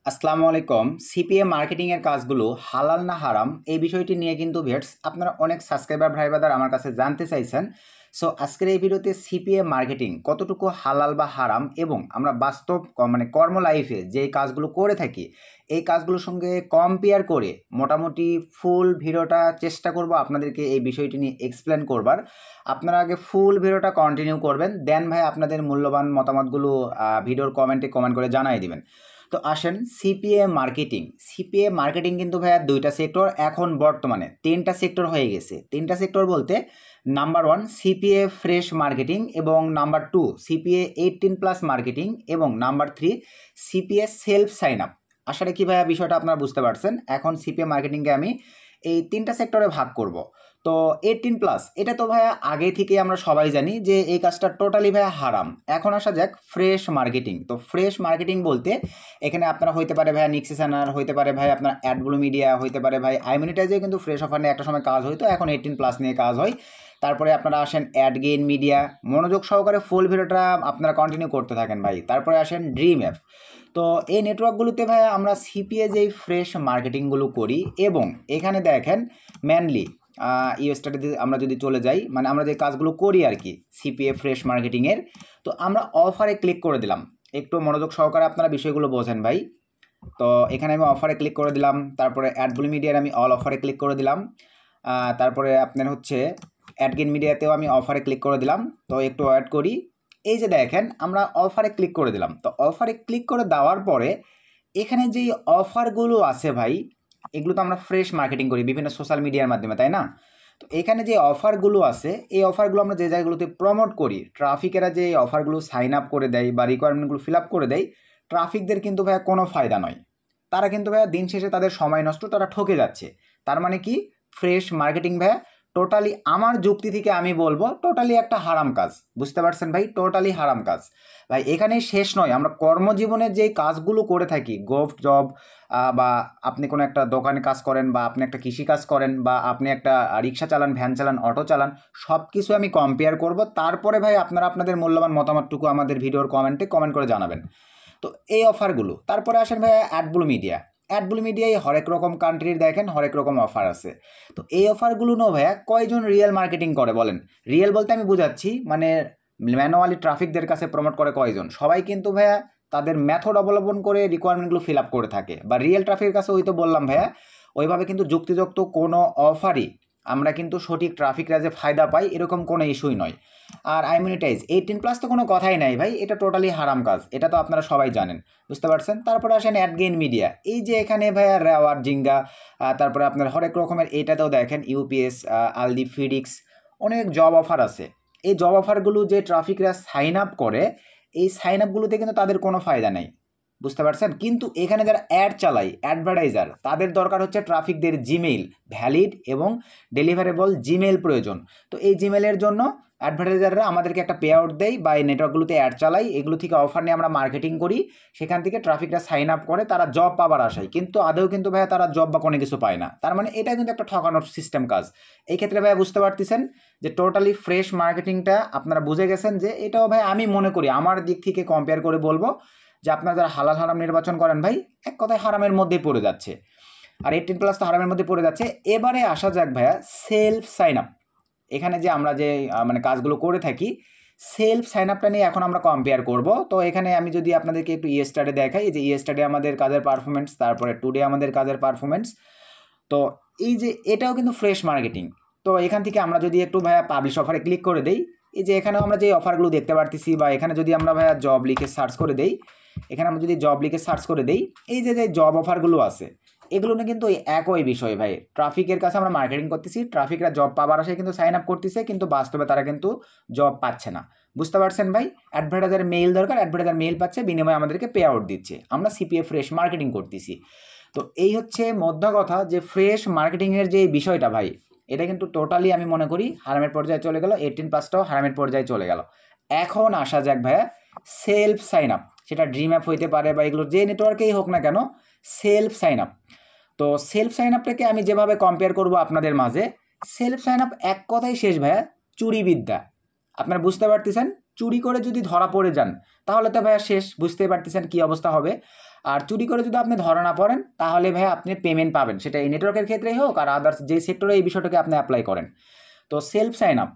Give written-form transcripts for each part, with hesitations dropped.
আসসালামু আলাইকুম। সিপিএ মার্কেটিংয়ের কাজগুলো হালাল না হারাম এই বিষয়টি নিয়ে কিন্তু ভিউয়ার্স আপনারা অনেক সাবস্ক্রাইবার ভাই ব্রাদার আমার কাছে জানতে চাইছেন। সো আজকের এই ভিডিওতে সিপিএ মার্কেটিং কতটুকু হালাল বা হারাম এবং আমরা বাস্তব কর্ম লাইফে যে কাজগুলো করে থাকি এই কাজগুলোর সঙ্গে কম্পেয়ার করে মোটামুটি ফুল ভিডিওটা চেষ্টা করব আপনাদেরকে এই বিষয়টি নিয়ে এক্সপ্লেন করবার। আপনারা আগে ফুল ভিডিওটা কন্টিনিউ করবেন, দেন ভাই আপনাদের মূল্যবান মতামতগুলো ভিডিওর কমেন্টে কমেন্ট করে জানাই দিবেন। তো আসেন সিপিএ মার্কেটিং কিন্তু ভাইয়া দুইটা সেক্টর, এখন বর্তমানে তিনটা সেক্টর হয়ে গেছে। তিনটা সেক্টর বলতে নাম্বার 1 সিপিএ ফ্রেশ মার্কেটিং এবং নাম্বার 2 সিপিএ 18+ মার্কেটিং এবং number 3 CPA self sign up. আশা রাখি ভাইয়া বিষয়টা আপনারা বুঝতে পারছেন। এখন সিপিএ মার্কেটিংকে আমি এই তিনটা সেক্টরে ভাগ করব। তো 18+ এটা তো ভাইয়া আগে থেকে আমরা সবাই জানি যে এই কাজটা টোটালি ভাইয়া হারাম। এখন আসা যাক ফ্রেশ মার্কেটিং। তো ফ্রেশ মার্কেটিং বলতে এখানে আপনারা হইতে পারে ভাইয়া নিক্সেসানার, হইতে পারে ভাই আপনার অ্যাডব্লু মিডিয়া, হইতে পারে ভাই আইমনিটাইজে কিন্তু ফ্রেশ অফার নিয়ে একটা সময় কাজ হইতো, এখন 18+ নিয়ে কাজ হয়। তারপরে আপনারা আসেন অ্যাডগেইন মিডিয়া, মনোযোগ সহকারে ফুল ভিডিওটা আপনারা কন্টিনিউ করতে থাকেন ভাই। তারপরে আসেন ড্রিম অ্যাপ। তো এই নেটওয়ার্কগুলোতে ভাই আমরা সিপিএ যেই ফ্রেশ মার্কেটিংগুলো করি এবং এখানে দেখেন মেনলি ইউএসটাতে আমরা যদি চলে যাই, মানে আমরা যে কাজগুলো করি আর কি সিপিএ ফ্রেশ মার্কেটিংয়ের, তো আমরা অফারে ক্লিক করে দিলাম। একটু মনোযোগ সহকারে আপনারা বিষয়গুলো বোঝেন ভাই। তো এখানে আমি অফারে ক্লিক করে দিলাম, তারপরে অ্যাডব্লু মিডিয়ার আমি অল অফারে ক্লিক করে দিলাম, তারপরে আপনার হচ্ছে অ্যাডগেইন মিডিয়াতেও আমি অফারে ক্লিক করে দিলাম। তো একটু ওয়েট করি। এই যে দেখেন আমরা অফারে ক্লিক করে দিলাম। তো অফারে ক্লিক করে দেওয়ার পরে এখানে যেই অফারগুলো আছে ভাই, এগুলো তো আমরা ফ্রেশ মার্কেটিং করি বিভিন্ন সোশ্যাল মিডিয়ার মাধ্যমে, তাই না? তো এখানে যে অফারগুলো আছে এই অফারগুলো আমরা যে জায়গাগুলোতে প্রমোট করি, ট্রাফিকেরা যে অফারগুলো সাইন আপ করে দেয় বা রিকোয়ারমেন্টগুলো ফিল আপ করে দেয়, ট্রাফিকদের কিন্তু ভাইয়া কোনো ফায়দা নয়। তারা কিন্তু ভাইয়া দিন শেষে তাদের সময় নষ্ট, তারা ঠকে যাচ্ছে। তার মানে কি ফ্রেশ মার্কেটিং ভাইয়া টোটালি আমার যুক্তি থেকে আমি বলবো টোটালি একটা হারাম কাজ। বুঝতে পারছেন ভাই? টোটালি হারাম কাজ ভাই। এখানেই শেষ নয়, আমরা কর্মজীবনে যে কাজগুলো করে থাকি, গভর্নমেন্ট জব বা আপনি কোনো একটা দোকানে কাজ করেন বা আপনি একটা কৃষি কাজ করেন বা আপনি একটা রিক্সা চালান, ভ্যান চালান, অটো চালান, সব কিছু আমি কম্পেয়ার করব। তারপরে ভাই আপনারা আপনাদের মূল্যবান মতামতটুকু আমাদের ভিডিওর কমেন্টে কমেন্ট করে জানাবেন। তো এই অফারগুলো, তারপরে আসেন ভাই অ্যাডব্লু মিডিয়ায় হরেক রকম কান্ট্রির দেখেন হরেক রকম অফার আছে। তো এই অফারগুলো নো ভাইয়া কয়জন রিয়েল মার্কেটিং করে বলেন? রিয়েল বলতে আমি বুঝাচ্ছি মানে ম্যানুয়ালি ট্রাফিকদের কাছে প্রমোট করে কয়জন? সবাই কিন্তু ভাইয়া তাদের মেথড অবলম্বন করে রিকোয়ারমেন্টগুলো ফিল আপ করে থাকে। বা রিয়েল ট্রাফিকের কাছে ওই তো বললাম ভাইয়া, ওইভাবে কিন্তু যুক্তিযুক্ত কোনো অফারই আমরা কিন্তু সঠিক ট্রাফিকরা যে ফায়দা পাই এরকম কোনো ইস্যুই নয়। আর আইমনিটাইজ 18+ তো কোনো কথাই নাই ভাই, এটা টোটালি হারাম কাজ, এটা তো আপনারা সবাই জানেন। বুঝতে পারছেন? তারপরে আসেন অ্যাডগেইন মিডিয়া। এই যে এখানে ভাইয়া রেওয়ার জিঙ্গা, তারপরে আপনার হরেক রকমের এটাতেও দেখেন ইউপিএস, আলদি, ফিডিক্স, অনেক জব অফার আছে। এই জব অফারগুলো যে ট্রাফিকরা সাইন আপ করে, এই সাইন আপগুলোতে কিন্তু তাদের কোনো ফায়দা নেই। বুঝতে পারছেন? কিন্তু এখানে যারা অ্যাড চালায়, অ্যাডভার্টাইজার, তাদের দরকার হচ্ছে ট্রাফিকদের জিমেইল, ভ্যালিড এবং ডেলিভারেবল জিমেইল প্রয়োজন। তো এই জিমেইলের জন্য অ্যাডভার্টাইজাররা আমাদেরকে একটা পে আউট দেয় বা এই নেটওয়ার্কগুলোতে অ্যাড চালাই, এগুলো থেকে অফার নিয়ে আমরা মার্কেটিং করি, সেখান থেকে ট্রাফিকরা সাইন আপ করে, তারা জব পাবার আশায়, কিন্তু আদৌ কিন্তু ভাইয়া তারা জব বা কোনো কিছু পায় না। তার মানে এটা কিন্তু একটা ঠকানোর সিস্টেম কাজ। এই ক্ষেত্রে ভাইয়া বুঝতে পারতেছেন যে টোটালি ফ্রেশ মার্কেটিংটা আপনারা বুঝে গেছেন যে এটাও ভাই আমি মনে করি আমার দিক থেকে কম্পেয়ার করে বলবো যে আপনারা যারা হালাল হারাম নির্বাচন করেন ভাই, এক কথায় হারামের মধ্যেই পড়ে যাচ্ছে। আর 18+ তো হারামের মধ্যে পড়ে যাচ্ছে। এবারে আসা যাক ভাইয়া সেলফ সাইন আপ। এখানে যে আমরা যে কাজগুলো করে থাকি, সেলফ সাইন আপটা নিয়ে এখন আমরা কম্পেয়ার করব। তো এখানে আমি যদি আপনাদেরকে একটু ইয়েস্টারডে দেখাই, এই যে ইয়েস্টারডে আমাদের কাজের পারফরমেন্স, তারপরে টুডে আমাদের কাজের পারফরমেন্স। তো এই যে এটাও কিন্তু ফ্রেশ মার্কেটিং। তো এখান থেকে আমরা যদি একটু ভাইয়া পাবলিশ অফারে ক্লিক করে দেই, এই যে এখানেও আমরা যে অফারগুলো দেখতে পারতেছি, বা এখানে যদি আমরা ভাইয়া জব লিখে সার্চ করে দেই, এখানে আমরা যদি জব লিখে সার্চ করে দেই, এই যে যে জব অফারগুলো আছে এগুলো নিয়ে কিন্তু একই বিষয় ভাই। ট্রাফিকের কাছে আমরা মার্কেটিং করতেছি, ট্রাফিকরা জব পাবার আশায় কিন্তু সাইন আপ করতেছে, কিন্তু বাস্তবে তারা কিন্তু জব পাচ্ছে না। বুঝতে পারছেন ভাই? অ্যাডভার্টাইজার মেইল দরকার, অ্যাডভার্টাইজার মেইল পাচ্ছে, বিনিময়ে আমাদেরকে পে আউট দিচ্ছে, আমরা সিপিএ ফ্রেশ মার্কেটিং করতেছি। তো এই হচ্ছে মধ্য কথা যে ফ্রেশ মার্কেটিংয়ের যে বিষয়টা ভাই, এটা কিন্তু টোটালি আমি মনে করি হারামের পর্যায়ে চলে গেল। 18+টাও হারামের পর্যায়ে চলে গেল। এখন আসা যাক ভাইয়া সেলফ সাইন আপ, সেটা ড্রিম অ্যাপ হইতে পারে বা এগুলো যে নেটওয়ার্কেই হোক না কেন, সেলফ সাইন আপ। তো সেলফ সাইন আপটাকে আমি যেভাবে কম্পেয়ার করব আপনাদের মাঝে, সেলফ সাইন আপ এক কথাই শেষ ভাইয়া চুরি বিদ্যা। আপনারা বুঝতে পারতেছেন? চুরি করে যদি ধরা পড়ে যান, তাহলে তো ভাইয়া শেষ, বুঝতেই পারতেছেন কী অবস্থা হবে। আর চুরি করে যদি আপনি ধরা না পড়েন তাহলে ভাইয়া আপনি পেমেন্ট পাবেন, সেটা এই নেটওয়ার্কের ক্ষেত্রেই হোক আর আদার্স যেই সেক্টরে এই বিষয়টাকে আপনি অ্যাপ্লাই করেন। তো সেলফ সাইন আপ,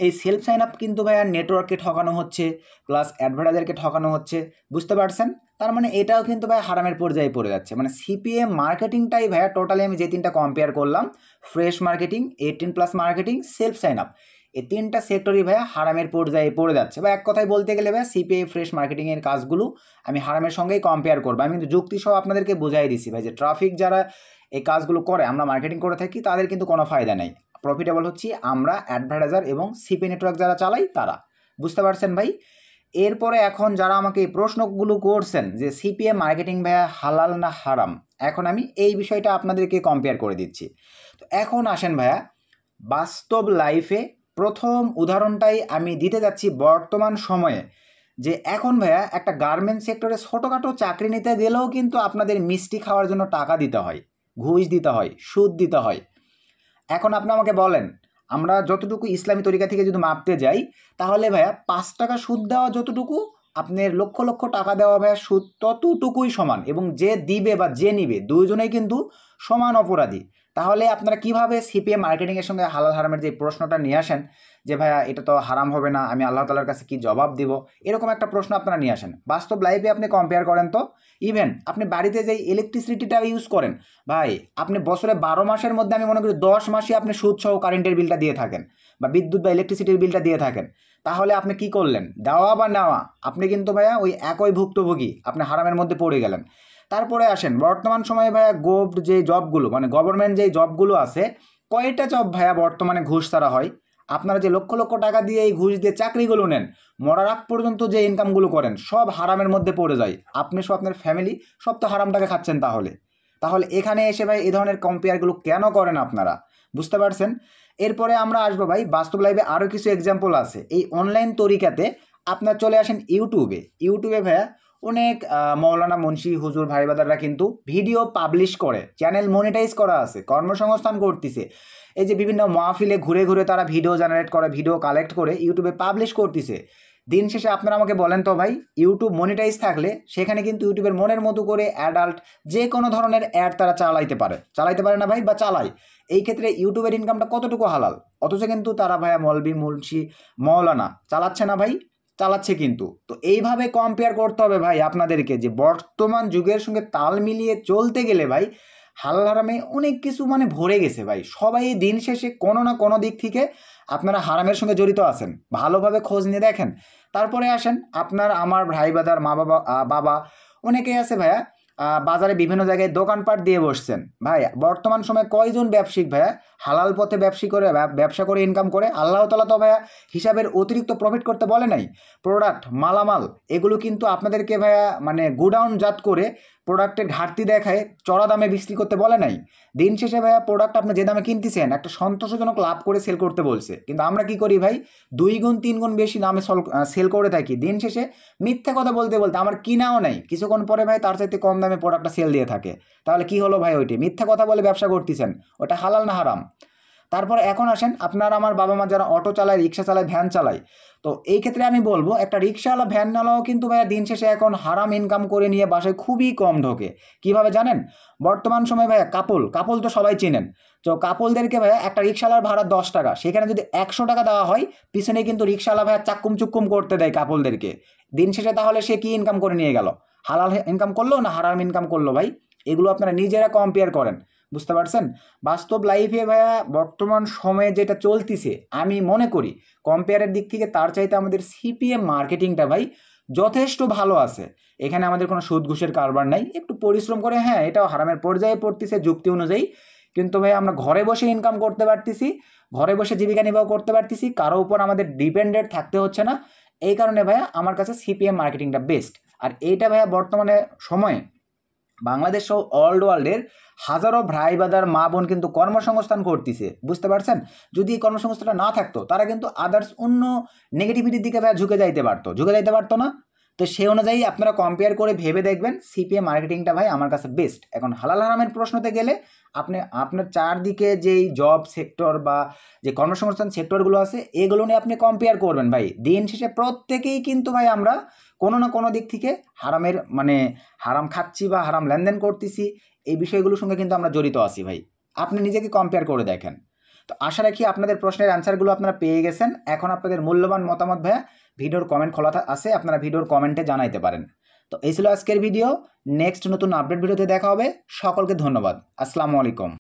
এই সেলফ সাইন আপ কিন্তু ভাইয়া নেটওয়ার্ককে ঠকানো হচ্ছে, প্লাস অ্যাডভার্টাইজারকে ঠকানো হচ্ছে, বুঝতে পারছেন? তার মানে এটাও কিন্তু ভাইয়া হারামের পর্যায়ে পড়ে যাচ্ছে। মানে সিপিএ মার্কেটিংটাই ভাইয়া টোটালি আমি যে তিনটা কম্পেয়ার করলাম, fresh marketing, 18+ marketing, self sign up, এই তিনটা সেক্টরই ভাইয়া হারামের পর্যায়ে পড়ে যাচ্ছে। বা এক কথায় বলতে গেলে ভাইয়া সিপিএ ফ্রেশ মার্কেটিংয়ের কাজগুলো আমি হারামের সঙ্গেই কম্পেয়ার করবো। আমি কিন্তু যুক্তি সহ আপনাদেরকে বুঝাই দিছি ভাই যে ট্রাফিক যারা এই কাজগুলো করে, আমরা মার্কেটিং করে থাকি, তাদের কিন্তু কোনো ফায়দা নেই। প্রফিটেবল হচ্ছি আমরা, অ্যাডভার্টাইজার এবং সিপি নেটওয়ার্ক যারা চালাই তারা, বুঝতে পারছেন ভাই? এরপরে এখন যারা আমাকে এই প্রশ্নগুলো করছেন যে সিপিএ মার্কেটিং ভাইয়া হালাল না হারাম, এখন আমি এই বিষয়টা আপনাদেরকে কম্পেয়ার করে দিচ্ছি। তো এখন আসেন ভাইয়া, বাস্তব লাইফে প্রথম উদাহরণটাই আমি দিতে যাচ্ছি বর্তমান সময়ে, যে এখন ভাইয়া একটা গার্মেন্টস সেক্টরে ছোটোখাটো চাকরি নিতে গেলেও কিন্তু আপনাদের মিষ্টি খাওয়ার জন্য টাকা দিতে হয়, ঘুষ দিতে হয়, সুদ দিতে হয়। এখন আপনি আমাকে বলেন, আমরা যতটুকু ইসলামী তরিকা থেকে যদি মাপতে যাই, তাহলে ভাইয়া 5 টাকা সুদ দেওয়া যতটুকু, আপনার লক্ষ লক্ষ টাকা দেওয়া ভাইয়া সুদ ততটুকুই সমান, এবং যে দিবে বা যে নিবে দুইজনেই কিন্তু সমান অপরাধী। তাহলে আপনারা কিভাবে সিপিএম মার্কেটিংয়ের সঙ্গে হালাল হারামের যে প্রশ্নটা নিয়ে আসেন যে ভাইয়া এটা তো হারাম হবে না, আমি আল্লাহ তাআলার কাছে কি জবাব দিব, এরকম একটা প্রশ্ন আপনারা নিয়ে আসেন। বাস্তব লাইফে আপনি কম্পেয়ার করেন তো, ইভেন আপনি বাড়িতে যেই ইলেকট্রিসিটিটা ইউজ করেন ভাই, আপনি বছরে 12 মাসের মধ্যে আমি মনে করি 10 মাসই আপনি সুদ সহ কারেন্টের বিলটা দিয়ে থাকেন, বা বিদ্যুৎ বা ইলেকট্রিসিটির বিলটা দিয়ে থাকেন। তাহলে আপনি কি করলেন? দেওয়া বা নেওয়া, আপনি কিন্তু ভাইয়া ওই একই ভুক্তভোগী, আপনি হারামের মধ্যে পড়ে গেলেন। তারপরে আসেন বর্তমান সময়ে ভাইয়া যে জবগুলো, মানে গভর্নমেন্ট যেই জবগুলো আছে, কয়টা জব ভাইয়া বর্তমানে ঘুষ ছাড়া হয়? আপনারা যে লক্ষ লক্ষ টাকা দিয়ে এই ঘুষ দিয়ে চাকরিগুলো নেন, মরার আগ পর্যন্ত যে ইনকামগুলো করেন, সব হারামের মধ্যে পড়ে যায়। আপনি সব, আপনার ফ্যামিলি সব তো হারামটাকে খাচ্ছেন। তাহলে এখানে এসে ভাই এই ধরনের কম্পেয়ারগুলো কেন করেন আপনারা? বুঝতে পারছেন? এরপরে আমরা আসবো ভাই বাস্তব লাইফে আরও কিছু এক্সাম্পল আছে। এই অনলাইন তরিকাতে আপনার চলে আসেন ইউটিউবে ভাইয়া অনেক মৌলানা মুন্সি হুজুর ভাই বাদাররা কিন্তু ভিডিও পাবলিশ করে, চ্যানেল মনিটাইজ করা আছে, কর্মসংস্থান করতেছে। এই যে বিভিন্ন মাহফিলে ঘুরে ঘুরে তারা ভিডিও জেনারেট করে, ভিডিও কালেক্ট করে ইউটিউবে পাবলিশ করতেছে। দিন শেষে আপনারা আমাকে বলেন তো ভাই, ইউটিউব মনিটাইজ থাকলে সেখানে কিন্তু ইউটিউবের মনের মতো করে অ্যাডাল্ট যে কোনো ধরনের অ্যাড তারা চালাইতে পারে না ভাই, বা চালায়। এই ক্ষেত্রে ইউটিউবের ইনকামটা কতটুকু হালাল? অথচ কিন্তু তারা ভাইয়া মৌলবি মুন্সি মৌলানা চালাচ্ছে না ভাই, চালাচ্ছে কিন্তু। তো এইভাবে কম্পেয়ার করতে হবে ভাই আপনাদেরকে, যে বর্তমান যুগের সঙ্গে তাল মিলিয়ে চলতে গেলে ভাই হালাল হারামে অনেক কিছু মানে ভরে গেছে ভাই। সবাই দিন শেষে কোনো না কোনো দিক থেকে আপনারা হারামের সঙ্গে জড়িত আছেন, ভালোভাবে খোঁজ নিয়ে দেখেন। তারপরে আসেন আপনার আমার ভাই বাদার মা বাবা অনেকেই আছে ভাইয়া বাজারে বিভিন্ন জায়গায় দোকানপাট দিয়ে বসছেন। ভাই বর্তমান সময়ে কয়জন ব্যবসায়িক ভাইয়া হালাল পথে ব্যবসা করে ইনকাম করে? আল্লাহ তাআলা তো ভাইয়া হিসাবের অতিরিক্ত প্রফিট করতে বলে নাই। প্রোডাক্ট মালামাল এগুলো কিন্তু আপনাদেরকে ভাইয়া মানে গোডাউন জাত করে প্রোডাক্টের ঘাটতি দেখায় চড়া দামে বিক্রি করতে বলে নাই। দিন শেষে ভাইয়া প্রোডাক্ট আপনি যে দামে কিনতেছেন একটা সন্তোষজনক লাভ করে সেল করতে বলছে, কিন্তু আমরা কি করি ভাই 2 গুণ 3 গুণ বেশি দামে সেল করে থাকি। দিন শেষে মিথ্যা কথা বলতে আমার কিনাও নেই, কিছুক্ষণ পরে ভাই তার চাইতে কম দামে প্রোডাক্টটা সেল দিয়ে থাকে। তাহলে কি হলো ভাই? ওইটি মিথ্যা কথা বলে ব্যবসা করতেছেন, ওটা হালাল না হারাম? তারপর এখন আসেন আপনার আমার বাবা মা যারা অটো চালায়, রিক্সা চালায়, ভ্যান চালায়, তো এই ক্ষেত্রে আমি বলবো একটা রিক্সাওয়ালা ভ্যানওয়ালাও কিন্তু ভাইয়া দিন শেষে এখন হারাম ইনকাম করে নিয়ে বাসায় খুবই কম ঢোকে। কিভাবে জানেন? বর্তমান সময় ভাইয়া কাপল তো সবাই চেনেন। তো কাপলদেরকে ভাইয়া একটা রিক্সাওয়ালার ভাড়া 10 টাকা, সেখানে যদি 100 টাকা দেওয়া হয়, পিছনে কিন্তু রিক্সাওয়ালা ভাইয়া চাক্কুম চুক্কুম করতে দেয় কাপলদেরকে। দিন শেষে তাহলে সে কি ইনকাম করে নিয়ে গেল? হালাল ইনকাম করলো না হারাম ইনকাম করলো ভাই? এগুলো আপনারা নিজেরা কম্পেয়ার করেন, বুঝতে পারছেন? বাস্তব লাইফে ভাইয়া বর্তমান সময়ে যেটা চলতেছে, আমি মনে করি কম্পেয়ারের দিক থেকে তার চাইতে আমাদের সিপিএম মার্কেটিংটা ভাই যথেষ্ট ভালো আছে। এখানে আমাদের কোনো সুদ ঘুষের কারবার নাই, একটু পরিশ্রম করে, হ্যাঁ এটাও হারামের পর্যায়ে পড়তেছে যুক্তি অনুযায়ী, কিন্তু ভাই আমরা ঘরে বসে ইনকাম করতে পারতেছি, ঘরে বসে জীবিকা নির্বাহ করতে পারতেছি, কারো উপর আমাদের ডিপেন্ডেন্ট থাকতে হচ্ছে না। এই কারণে ভাইয়া আমার কাছে সিপিএম মার্কেটিংটা বেস্ট। আর এইটা ভাইয়া বর্তমানে সময়ে বাংলাদেশ সহ অল ওয়ার্ল্ডের হাজারো ভাই বাদার মা বোন কিন্তু কর্মসংস্থান করতেছে, বুঝতে পারছেন? যদি এই কর্মসংস্থানটা না থাকতো তারা কিন্তু আদার্স অন্য নেগেটিভিটির দিকে ভাইয়া ঝুঁকে যাইতে পারতো না। তো সেই অনুযায়ী আপনারা কম্পেয়ার করে ভেবে দেখবেন সিপিএ মার্কেটিংটা ভাই আমার কাছে বেস্ট। এখন হালাল হারামের প্রশ্নতে গেলে আপনার চারদিকে যেই জব সেক্টর বা যে কর্মসংস্থান সেক্টরগুলো আছে এগুলো নিয়ে আপনি কম্পেয়ার করবেন ভাই। দিন শেষে প্রত্যেকেই কিন্তু ভাই আমরা কোনো না কোনো দিক থেকে হারাম খাচ্ছি বা হারাম লেনদেন করতেছি, এই বিষয়গুলোর সঙ্গে কিন্তু আমরা জড়িত আছি ভাই। আপনি নিজেকে কম্পেয়ার করে দেখেন। তো আশা রাখি আপনাদের প্রশ্নের অ্যান্সারগুলো আপনারা পেয়ে গেছেন। এখন আপনাদের মূল্যবান মতামত ভাইয়া ভিডিওর কমেন্ট খোলা আছে, আপনারা ভিডিওর কমেন্টে জানাইতে পারেন। তো এই ছিল আজকের ভিডিও। নেক্সট নতুন আপডেট ভিডিওতে দেখা হবে। সকলকে ধন্যবাদ। আসসালামু আলাইকুম।